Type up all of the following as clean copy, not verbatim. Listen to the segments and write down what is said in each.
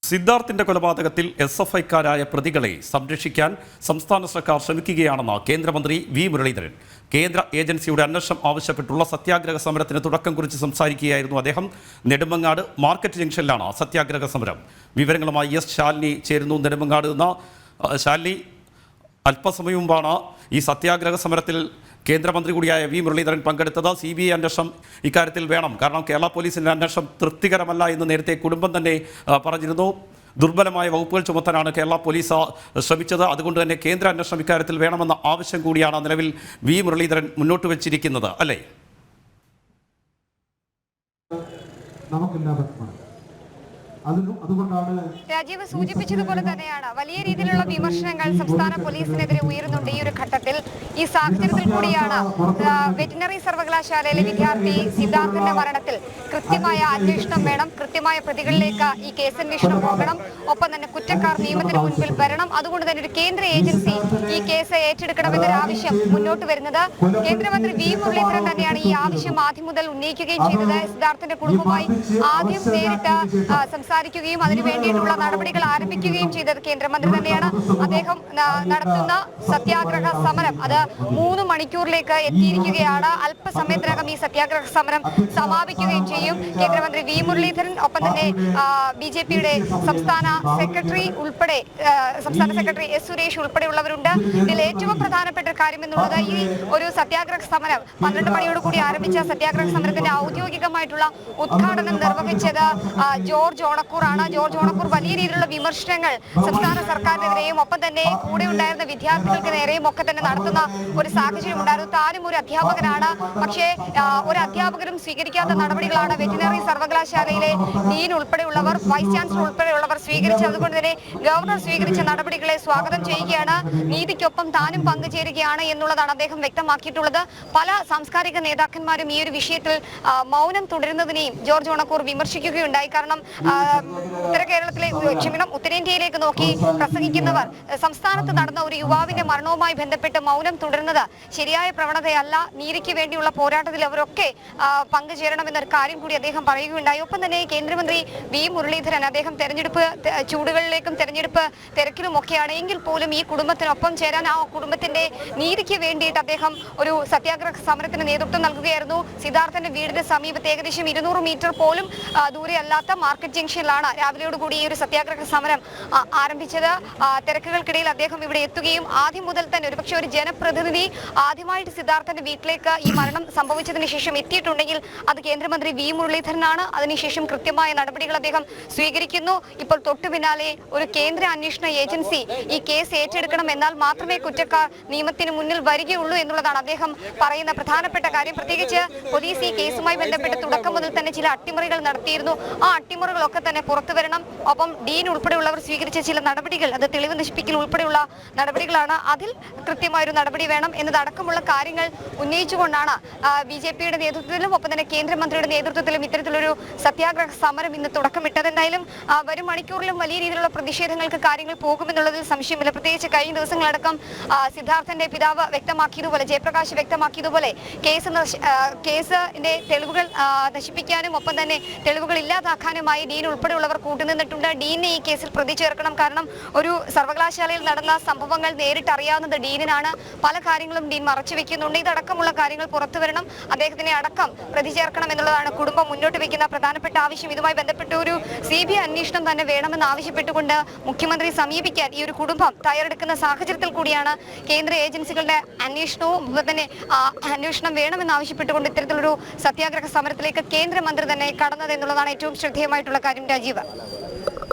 സിദ്ധാർത്ഥിന്റെ കൊലപാതകത്തിൽ SFIക്കാരായ പ്രതികളെ സംരക്ഷിക്കാൻ സംസ്ഥാന സർക്കാർ ശ്രമിക്കുകയാണെന്ന് കേന്ദ്രമന്ത്രി വി മുരളീധരൻ. കേന്ദ്ര ഏജൻസിയുടെ അന്വേഷണം ആവശ്യപ്പെട്ടുള്ള സത്യാഗ്രഹ സമരത്തിന് തുടക്കം കുറിച്ച് സംസാരിക്കുകയായിരുന്നു അദ്ദേഹം. നെടുമങ്ങാട് മാർക്കറ്റ് ജംഗ്ഷനിലാണ് സത്യാഗ്രഹ സമരം. വിവരങ്ങളുമായി ശാലിനി ചേരുന്നു. നെടുമങ്ങാട് നിന്ന് ശാലിനി, അല്പസമയം മുമ്പാണ് ഈ സത്യാഗ്രഹ സമരത്തിൽ കേന്ദ്രമന്ത്രി കൂടിയായ വി മുരളീധരൻ പങ്കെടുത്തത്. CBI അന്വേഷണം ഇക്കാര്യത്തിൽ വേണം, കാരണം കേരള പോലീസിൻ്റെ അന്വേഷണം തൃപ്തികരമല്ല എന്ന് നേരത്തെ കുടുംബം തന്നെ പറഞ്ഞിരുന്നു. ദുർബലമായ വകുപ്പുകൾ ചുമത്താനാണ് കേരള പോലീസ് ശ്രമിച്ചത്. അതുകൊണ്ട് തന്നെ കേന്ദ്ര അന്വേഷണം ഇക്കാര്യത്തിൽ വേണമെന്ന ആവശ്യം കൂടിയാണ് നിലവിൽ വി മുരളീധരൻ മുന്നോട്ട് വെച്ചിരിക്കുന്നത്, അല്ലേ? രാജീവ് സൂചിപ്പിച്ചതുപോലെ തന്നെയാണ് വലിയ രീതിയിലുള്ള വിമർശനങ്ങൾ സംസ്ഥാന പോലീസിനെതിരെ ഉയരുന്നുണ്ട്. ഈ ഒരു ഘട്ടത്തിൽ, ഈ സാഹചര്യത്തിൽ കൂടിയാണ് വെറ്റിനറി സർവകലാശാലയിലെ വിദ്യാർത്ഥി സിദ്ധാർത്ഥന്റെ മരണത്തിൽ കൃത്യമായ അന്വേഷണം വേണം, കൃത്യമായ പ്രതികളിലേക്ക് ഈ കേസന്വേഷണം പോകണം, ഒപ്പം തന്നെ കുറ്റക്കാർ നിയമത്തിന് മുൻപിൽ വരണം. അതുകൊണ്ട് തന്നെ ഒരു കേന്ദ്ര ഏജൻസി ഈ കേസ് ഏറ്റെടുക്കണമെന്നൊരു ആവശ്യം മുന്നോട്ട് വരുന്നത്. കേന്ദ്രമന്ത്രി വി മുരളീധരൻ തന്നെയാണ് ഈ ആവശ്യം ആദ്യം മുതൽ ഉന്നയിക്കുകയും ചെയ്തത്. സിദ്ധാർത്ഥന്റെ കുടുംബമായി ആദ്യം നേരിട്ട് സംസാരിക്കുകയും അതിനു വേണ്ടിയിട്ടുള്ള നടപടികൾ ആരംഭിക്കുകയും ചെയ്തത് കേന്ദ്രമന്ത്രി തന്നെയാണ്. അദ്ദേഹം നടത്തുന്ന സത്യാഗ്രഹ സമരം അത് 3 മണിക്കൂറിലേക്ക് എത്തിയിരിക്കുകയാണ്. അല്പസമയത്തിനകം ഈ സത്യാഗ്രഹ സമരം സമാപിക്കുകയും ചെയ്യും. കേന്ദ്രമന്ത്രി വി മുരളീധരൻ, ഒപ്പം തന്നെ BJPയുടെ സംസ്ഥാന സെക്രട്ടറി S സുരേഷ് ഉൾപ്പെടെയുള്ളവരുണ്ട്. ഇതിൽ ഏറ്റവും പ്രധാനപ്പെട്ട കാര്യം എന്നുള്ളത് ഈ ഒരു സത്യാഗ്രഹ സമരം 12 മണിയോടുകൂടി ആരംഭിച്ച സത്യാഗ്രഹ സമരത്തിന്റെ ഔദ്യോഗികമായിട്ടുള്ള ഉദ്ഘാടനം നിർവഹിച്ചത് ജോർജ് ഓണക്കൂറാണ്. ജോർജ് ഓണക്കൂർ വലിയ രീതിയിലുള്ള വിമർശനങ്ങൾ സംസ്ഥാന സർക്കാരിനെതിരെയും ഒപ്പം തന്നെ കൂടെ ഉണ്ടായിരുന്ന വിദ്യാർത്ഥികൾക്ക് നേരെയും ഒക്കെ തന്നെ നടത്തുന്ന ഒരു സാഹചര്യം ഉണ്ടായിരുന്നു. താനും ഒരു അധ്യാപകനാണ്, പക്ഷേ ഒരു അധ്യാപകരും സ്വീകരിക്കാത്ത നടപടികളാണ് വെറ്റിനറി സർവകലാശാലയിലെ ഡീൻ ഉൾപ്പെടെയുള്ളവർ, വൈസ് ചാൻസലർ ഉൾപ്പെടെയുള്ളവർ സ്വീകരിച്ചത്. അതുകൊണ്ട് തന്നെ ഗവർണർ സ്വീകരിച്ച നടപടികളെ സ്വാഗതം ചെയ്യുകയാണ്, നീതിക്കൊപ്പം താനും പങ്കുചേരുകയാണ് എന്നുള്ളതാണ് അദ്ദേഹം വ്യക്തമാക്കിയിട്ടുള്ളത്. പല സാംസ്കാരിക നേതാക്കന്മാരും ഈ ഒരു വിഷയത്തിൽ മൗനം തുടരുന്നതിനെയും ജോർജ് ഓണക്കൂർ വിമർശിക്കുകയുണ്ടായി. കാരണം ഉത്തരേന്ത്യയിലേക്ക് നോക്കി പ്രസംഗിക്കുന്നവർ സംസ്ഥാനത്ത് നടന്ന ഒരു യുവാവിന്റെ മരണവുമായി ബന്ധപ്പെട്ട് മൗനം തുടരുന്നത് ശരിയായ പ്രവണതയല്ല. നീതിക്ക് വേണ്ടിയുള്ള പോരാട്ടത്തിൽ അവരൊക്കെ പങ്കുചേരണമെന്നൊരു കാര്യം കൂടി അദ്ദേഹം പറയുകയുണ്ടായി. ഒപ്പം തന്നെ കേന്ദ്രമന്ത്രി വി മുരളീധരൻ അദ്ദേഹം തെരഞ്ഞെടുപ്പ് ചൂടുകളിലേക്കും തെരഞ്ഞെടുപ്പ് തിരക്കിലുമൊക്കെയാണ് എങ്കിൽ പോലും ഈ കുടുംബത്തിനൊപ്പം ചേരാൻ, ആ കുടുംബത്തിന്റെ നീതിക്ക് വേണ്ടിയിട്ട് അദ്ദേഹം ഒരു സത്യാഗ്രഹ സമരത്തിന് നേതൃത്വം നൽകുകയായിരുന്നു. സിദ്ധാർത്ഥന്റെ വീടിന് സമീപത്ത് ഏകദേശം 200 മീറ്റർ പോലും ദൂരെ അല്ലാത്ത മാർക്കറ്റ് ജംഗ്ഷനിലാണ് രാവിലെയോടുകൂടി ഈ ഒരു സത്യാഗ്രഹ സമരം ആരംഭിച്ചത്. തിരക്കുകൾക്കിടയിൽ അദ്ദേഹം ഇവിടെ എത്തുകയും ആദ്യം മുതൽ തന്നെ ഒരുപക്ഷെ ഒരു ജനപ്രതിനിധി ആദ്യമായിട്ട് സിദ്ധാർത്ഥന്റെ വീട്ടിലേക്ക് ഈ മരണം സംഭവിച്ചതിന് ശേഷം എത്തിയിട്ടുണ്ടെങ്കിൽ അത് കേന്ദ്രമന്ത്രി വി മുരളീധരനാണ്. അതിനുശേഷം കൃത്യമായ നടപടികൾ അദ്ദേഹം സ്വീകരിക്കുന്നു. ഇപ്പോൾ തൊട്ടു പിന്നാലെ ഒരു കേന്ദ്ര അന്വേഷണ ഏജൻസി ഈ കേസ് ഏറ്റെടുക്കണം, എന്നാൽ മാത്രമേ കുറ്റക്കാർ നിയമത്തിന് മുന്നിൽ വരികയുള്ളൂ എന്നുള്ളതാണ് അദ്ദേഹം പറയുന്ന പ്രധാനപ്പെട്ട കാര്യം. പ്രത്യേകിച്ച് പോലീസ് ഈ കേസുമായി ബന്ധപ്പെട്ട് തുടക്കം മുതൽ തന്നെ ചില അട്ടിമറികൾ നടത്തിയിരുന്നു. ആ അട്ടിമറികളൊക്കെ തന്നെ പുറത്തു വരണം. ഒപ്പം ഡീൻ ഉൾപ്പെടെയുള്ളവർ സ്വീകരിച്ച ചില നടപടികൾ, അത് തെളിവ് നശിപ്പിക്കൽ ഉൾപ്പെടെയുള്ള നടപടികളാണ്, അതിൽ കൃത്യമായൊരു നടപടി വേണം എന്നതടക്കമുള്ള കാര്യങ്ങൾ ഉന്നയിച്ചുകൊണ്ടാണ് BJPയുടെ നേതൃത്വത്തിലും ഒപ്പം തന്നെ കേന്ദ്രമന്ത്രിയുടെ നേതൃത്വത്തിലും ഇത്തരത്തിലൊരു സത്യാഗ്രഹ സമരം ഇന്ന് തുടക്കമിട്ടത്. എന്തായാലും വരും മണിക്കൂറിലും വലിയ രീതിയിലുള്ള പ്രതിഷേധങ്ങൾക്ക് കാര്യങ്ങൾ പോകുമെന്നുള്ളതിൽ സംശയമില്ല. പ്രത്യേകിച്ച് കഴിഞ്ഞ ദിവസങ്ങളടക്കം സിദ്ധാർത്ഥന്റെ പിതാവ് വ്യക്തമാക്കിയതുപോലെ, ജയപ്രകാശ് വ്യക്തമാക്കിയതുപോലെ കേസിന്റെ തെളിവുകൾ നശിപ്പിക്കാനും ഒപ്പം തന്നെ തെളിവുകൾ ഇല്ലാതാക്കാനുമായി ഡീൻ ഉൾപ്പെടെയുള്ളവർ കൂട്ടുനിന്നിട്ടുണ്ട്. ഡീനെ ഈ കേസിൽ പ്രതി ചേർക്കണം. കാരണം ഒരു സർവകലാശാലയിൽ നടന്ന സംഭവങ്ങൾ നേരിട്ട് അറിയാവുന്നത് ഡീനിനാണ്. പല കാര്യങ്ങളും ഡീൻ മറച്ചു വെക്കുന്നുണ്ട്. ഇതടക്കമുള്ള കാര്യങ്ങൾ പുറത്തു വരണം, അദ്ദേഹത്തിനെ അടക്കം പ്രതി ചേർക്കണം എന്നുള്ളതാണ് കുടുംബം മുന്നോട്ട് വെക്കുന്ന പ്രധാനപ്പെട്ട ആവശ്യം. ഇതുമായി ബന്ധപ്പെട്ട ഒരു CBI അന്വേഷണം തന്നെ വേണമെന്ന് ആവശ്യപ്പെട്ടുകൊണ്ട് മുഖ്യമന്ത്രി സമീപിക്കാൻ ഈ ഒരു കുടുംബം തയ്യാറെടുക്കുന്ന സാഹചര്യത്തിൽ കൂടിയാണ് കേന്ദ്ര ഏജൻസികളുടെ അന്വേഷണം വേണമെന്ന് ആവശ്യപ്പെട്ടുകൊണ്ട് ഇത്തരത്തിലൊരു സത്യാഗ്രഹ സമരത്തിലേക്ക് കേന്ദ്രമന്ത്രി തന്നെ കടന്നത് എന്നുള്ളതാണ് ഏറ്റവും ശ്രദ്ധേയമായിട്ടുള്ള കാര്യം. രാജീവ്,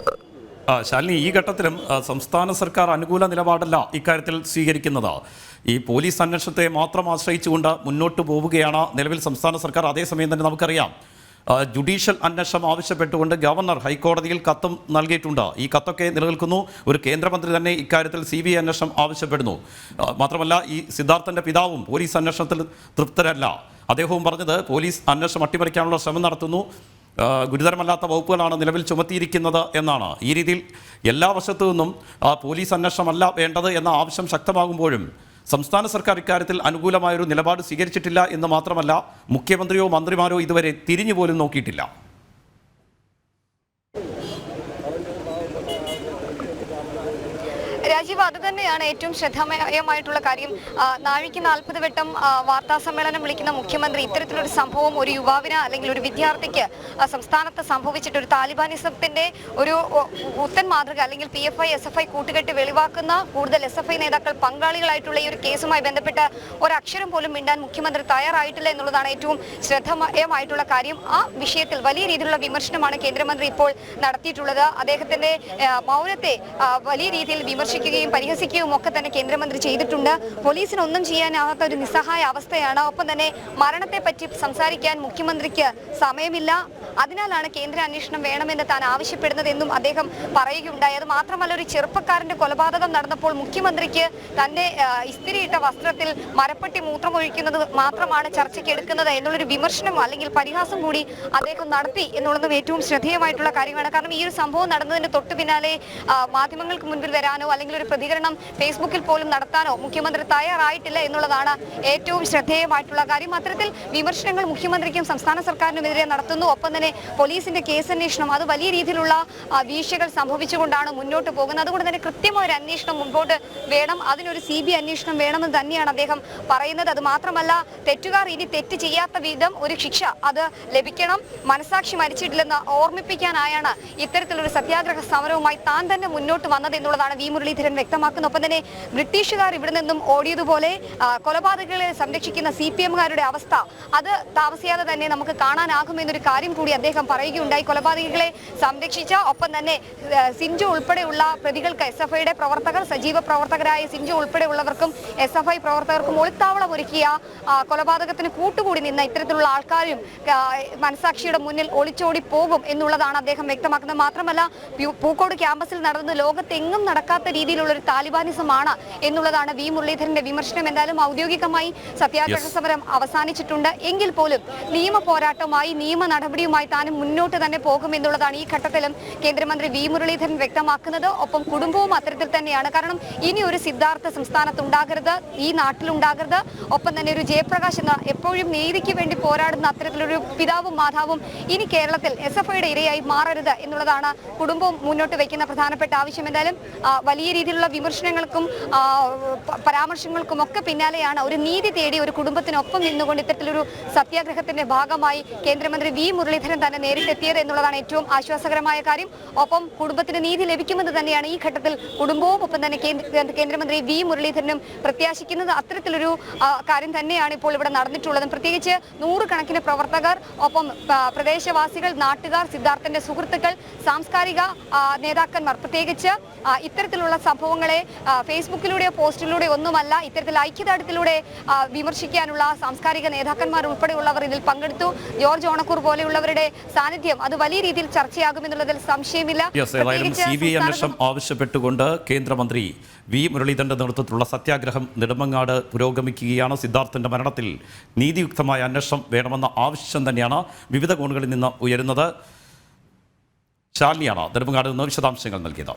ശാലിനി, ഈ ഘട്ടത്തിലും സംസ്ഥാന സർക്കാർ അനുകൂല നിലപാടല്ല ഇക്കാര്യത്തിൽ സ്വീകരിക്കുന്നത്. ഈ പോലീസ് അന്വേഷണത്തെ മാത്രം ആശ്രയിച്ചുകൊണ്ട് മുന്നോട്ട് പോവുകയാണ് നിലവിൽ സംസ്ഥാന സർക്കാർ. അതേസമയം തന്നെ നമുക്കറിയാം, ജുഡീഷ്യൽ അന്വേഷണം ആവശ്യപ്പെട്ടുകൊണ്ട് ഗവർണർ ഹൈക്കോടതിയിൽ കത്തും നൽകിയിട്ടുണ്ട്. ഈ കത്തൊക്കെ നിലനിൽക്കുന്നു. ഒരു കേന്ദ്രമന്ത്രി തന്നെ ഇക്കാര്യത്തിൽ CBI അന്വേഷണം ആവശ്യപ്പെടുന്നു. മാത്രമല്ല, ഈ സിദ്ധാർത്ഥന്റെ പിതാവും പോലീസ് അന്വേഷണത്തിൽ തൃപ്തരല്ല. അദ്ദേഹവും പറഞ്ഞത് പോലീസ് അന്വേഷണം അട്ടിമറിക്കാനുള്ള ശ്രമം നടത്തുന്നു, ഗുരുതരമല്ലാത്ത വകുപ്പുകളാണ് നിലവിൽ ചുമത്തിയിരിക്കുന്നത് എന്നാണ്. ഈ രീതിയിൽ എല്ലാ വശത്തു നിന്നും പോലീസ് അന്വേഷണമല്ല വേണ്ടത് എന്ന ആവശ്യം ശക്തമാകുമ്പോഴും സംസ്ഥാന സർക്കാർ ഇക്കാര്യത്തിൽ അനുകൂലമായൊരു നിലപാട് സ്വീകരിച്ചിട്ടില്ല എന്ന് മാത്രമല്ല, മുഖ്യമന്ത്രിയോ മന്ത്രിമാരോ ഇതുവരെ തിരിഞ്ഞു പോലും നോക്കിയിട്ടില്ല. രാജീവ്, അത് തന്നെയാണ് ഏറ്റവും ശ്രദ്ധേയമായിട്ടുള്ള കാര്യം. നാഴിക്ക് 40 വട്ടം വാർത്താ സമ്മേളനം വിളിക്കുന്ന മുഖ്യമന്ത്രി ഇത്തരത്തിലൊരു സംഭവം ഒരു യുവാവിന് അല്ലെങ്കിൽ ഒരു വിദ്യാർത്ഥിക്ക് സംസ്ഥാനത്ത് സംഭവിച്ചിട്ട് ഒരു താലിബാനിസത്തിന്റെ ഒരു ഉത്തൻ മാതൃക അല്ലെങ്കിൽ PFI SFI കൂട്ടുകെട്ട് വെളിവാക്കുന്ന കൂടുതൽ SFI നേതാക്കൾ പങ്കാളികളായിട്ടുള്ള ഈ ഒരു കേസുമായി ബന്ധപ്പെട്ട് ഒരക്ഷരം പോലും മിണ്ടാൻ മുഖ്യമന്ത്രി തയ്യാറായിട്ടില്ല എന്നുള്ളതാണ് ഏറ്റവും ശ്രദ്ധേയമായിട്ടുള്ള കാര്യം. ആ വിഷയത്തിൽ വലിയ രീതിയിലുള്ള വിമർശനമാണ് കേന്ദ്രമന്ത്രി ഇപ്പോൾ നടത്തിയിട്ടുള്ളത്. അദ്ദേഹത്തിന്റെ മൗനത്തെ വലിയ രീതിയിൽ വിമർശിക്കുകയും പരിഹസിക്കുകയും ഒക്കെ തന്നെ കേന്ദ്രമന്ത്രി ചെയ്തിട്ടുണ്ട്. പോലീസിന് ഒന്നും ചെയ്യാനാവാത്ത ഒരു നിസ്സഹായ അവസ്ഥയാണ്. ഒപ്പം തന്നെ മരണത്തെ പറ്റി സംസാരിക്കാൻ മുഖ്യമന്ത്രിക്ക് സമയമില്ല. അതിനാലാണ് കേന്ദ്ര അന്വേഷണം വേണമെന്ന് താൻ ആവശ്യപ്പെടുന്നതെന്നും അദ്ദേഹം പറയുകയുണ്ടായി. അത് മാത്രമല്ല, ഒരു ചെറുപ്പക്കാരന്റെ കൊലപാതകം നടന്നപ്പോൾ മുഖ്യമന്ത്രിക്ക് തന്റെ ഇസ്തിരിയിട്ട വസ്ത്രത്തിൽ മരപ്പെട്ടി മൂത്രമൊഴിക്കുന്നത് മാത്രമാണ് ചർച്ചയ്ക്ക് എടുക്കുന്നത് എന്നുള്ളൊരു വിമർശനം അല്ലെങ്കിൽ പരിഹാസം കൂടി അദ്ദേഹം നടത്തി എന്നുള്ളതും ഏറ്റവും ശ്രദ്ധേയമായിട്ടുള്ള കാര്യമാണ്. കാരണം ഈ ഒരു സംഭവം നടന്നതിന് തൊട്ടു പിന്നാലെ മാധ്യമങ്ങൾക്ക് മുൻപിൽ വരാനോ അല്ലെങ്കിൽ ഒരു പ്രതികരണം ഫേസ്ബുക്കിൽ പോലും നടത്താനോ മുഖ്യമന്ത്രി തയ്യാറായിട്ടില്ല എന്നുള്ളതാണ് ഏറ്റവും ശ്രദ്ധേയമായിട്ടുള്ള കാര്യം. അത്തരത്തിൽ വിമർശനങ്ങൾ മുഖ്യമന്ത്രിക്കും സംസ്ഥാന സർക്കാരിനുമെതിരെ നടത്തുന്നു. ഒപ്പം തന്നെ പോലീസിന്റെ കേസന്വേഷണം അത് വലിയ രീതിയിലുള്ള വീഴ്ചകൾ സംഭവിച്ചുകൊണ്ടാണ് മുന്നോട്ട് പോകുന്നത്. അതുകൊണ്ട് തന്നെ കൃത്യമായ ഒരു അന്വേഷണം മുൻപോട്ട് വേണം, അതിനൊരു CBI അന്വേഷണം വേണമെന്ന് തന്നെയാണ് അദ്ദേഹം പറയുന്നത്. അത് മാത്രമല്ല, തെറ്റുകാർ ഇനി തെറ്റ് ചെയ്യാത്ത വിധം ഒരു ശിക്ഷ അത് ലഭിക്കണം, മനസാക്ഷി മരിച്ചിട്ടില്ലെന്ന് ഓർമ്മിപ്പിക്കാനായാണ് ഇത്തരത്തിലൊരു സത്യാഗ്രഹ സമരവുമായി താൻ തന്നെ മുന്നോട്ട് വന്നത് എന്നുള്ളതാണ് വി മുരളീധരൻ വ്യക്തമാക്കുന്നത്. ഒപ്പം തന്നെ ബ്രിട്ടീഷുകാർ ഇവിടെ നിന്നും ഓടിയതുപോലെ കൊലപാതകങ്ങളെ സംരക്ഷിക്കുന്ന CPMകാരുടെ അവസ്ഥ അത് താമസിയാതെ തന്നെ നമുക്ക് കാണാനാകുമെന്നൊരു കാര്യം കൂടി അദ്ദേഹം പറയുകയുണ്ടായി. കൊലപാതകികളെ സംരക്ഷിച്ച ഒപ്പം തന്നെ സിഞ്ചു ഉൾപ്പെടെയുള്ള പ്രതികൾക്ക് SFIയുടെ പ്രവർത്തകർ, സജീവ പ്രവർത്തകരായ സിഞ്ചു ഉൾപ്പെടെയുള്ളവർക്കും SFI പ്രവർത്തകർക്കും ഒളിത്താവളം ഒരുക്കിയ കൊലപാതകത്തിന് കൂട്ടുകൂടി നിന്ന ഇത്തരത്തിലുള്ള ആൾക്കാരും മനസാക്ഷിയുടെ മുന്നിൽ ഒളിച്ചോടി പോകും എന്നുള്ളതാണ് അദ്ദേഹം വ്യക്തമാക്കുന്നത്. മാത്രമല്ല, പൂക്കോട് ക്യാമ്പസിൽ നടന്നത് ലോകത്തെങ്ങും നടക്കാത്ത രീതിയിലുള്ള ഒരു താലിബാനിസമാണ് എന്നുള്ളതാണ് വി മുരളീധരന്റെ വിമർശനം. എന്തായാലും ഔദ്യോഗികമായി സത്യാഗ്രഹ സമരം അവസാനിച്ചിട്ടുണ്ട് എങ്കിൽ പോലും നിയമ പോരാട്ടവുമായി നിയമ നടപടിയുമായി താനും മുന്നോട്ട് തന്നെ പോകുമെന്നുള്ളതാണ് ഈ ഘട്ടത്തിലും കേന്ദ്രമന്ത്രി വി മുരളീധരൻ വ്യക്തമാക്കുന്നത്. ഒപ്പം കുടുംബവും അത്തരത്തിൽ തന്നെയാണ്. കാരണം ഇനി ഒരു സിദ്ധാർത്ഥ സംസ്ഥാനത്ത് ഉണ്ടാകരുത്, ഈ നാട്ടിലുണ്ടാകരുത്. ഒപ്പം തന്നെ ഒരു ജയപ്രകാശ് എന്ന എപ്പോഴും നീതിക്ക് വേണ്ടി പോരാടുന്ന അത്തരത്തിലൊരു പിതാവും മാതാവും ഇനി കേരളത്തിൽ SFIയുടെ ഇരയായി മാറരുത് എന്നുള്ളതാണ് കുടുംബവും മുന്നോട്ട് വയ്ക്കുന്ന പ്രധാനപ്പെട്ട ആവശ്യം. എന്തായാലും വലിയ രീതിയിലുള്ള വിമർശനങ്ങൾക്കും പരാമർശങ്ങൾക്കും ഒക്കെ പിന്നാലെയാണ് ഒരു നീതി തേടി ഒരു കുടുംബത്തിനൊപ്പം നിന്നുകൊണ്ട് ഇത്തരത്തിലൊരു സത്യാഗ്രഹത്തിന്റെ ഭാഗമായി കേന്ദ്രമന്ത്രി വി മുരളീധരൻ തന്നെ നേരിട്ടെത്തിയത് എന്നുള്ളതാണ് ഏറ്റവും ആശ്വാസകരമായ കാര്യം. ഒപ്പം കുടുംബത്തിന് നീതി ലഭിക്കുമെന്ന് തന്നെയാണ് ഈ ഘട്ടത്തിൽ കുടുംബവും ഒപ്പം തന്നെ കേന്ദ്രമന്ത്രി വി മുരളീധരനും പ്രത്യാശിക്കുന്നത്. അത്തരത്തിലൊരു കാര്യം തന്നെയാണ് ഇപ്പോൾ ഇവിടെ നടന്നിട്ടുള്ളത്. പ്രത്യേകിച്ച് 100 കണക്കിന് പ്രവർത്തകർ, ഒപ്പം പ്രദേശവാസികൾ, നാട്ടുകാർ, സിദ്ധാർത്ഥന്റെ സുഹൃത്തുക്കൾ, സാംസ്കാരിക നേതാക്കന്മാർ പ്രത്യേകിച്ച് ഇത്തരത്തിലുള്ള സംഭവങ്ങളെ ഫേസ്ബുക്കിലൂടെയോ പോസ്റ്റിലൂടെയോ ഒന്നുമല്ല, ഇത്തരത്തിൽ ഐക്യദാർഢ്യത്തിലൂടെ വിമർശിക്കാനുള്ള സാംസ്കാരിക നേതാക്കന്മാർ ഉൾപ്പെടെയുള്ളവർ ഇതിൽ പങ്കെടുത്തു. ജോർജ് ഓണക്കൂർ പോലെയുള്ളവരുടെ സാന്നിധ്യം അത് വലിയ രീതിയിൽ ചർച്ചയാകുമെന്നുള്ളതിൽ സംശയമില്ല. CBI അന്വേഷണം ആവശ്യപ്പെട്ടുകൊണ്ട് കേന്ദ്രമന്ത്രി വി മുരളീധരന്റെ നേതൃത്വത്തിലുള്ള സത്യാഗ്രഹം നെടുമങ്ങാട് പുരോഗമിക്കുകയാണ്. സിദ്ധാർത്ഥന്റെ മരണത്തിൽ നീതിയുക്തമായ അന്വേഷണം വേണമെന്ന ആവശ്യം തന്നെയാണ് വിവിധ കോണുകളിൽ നിന്ന് ഉയരുന്നത്. ശാലിനിയാണ് നെടുമങ്ങാട് നിന്ന് വിശദാംശങ്ങൾ നൽകിയത്.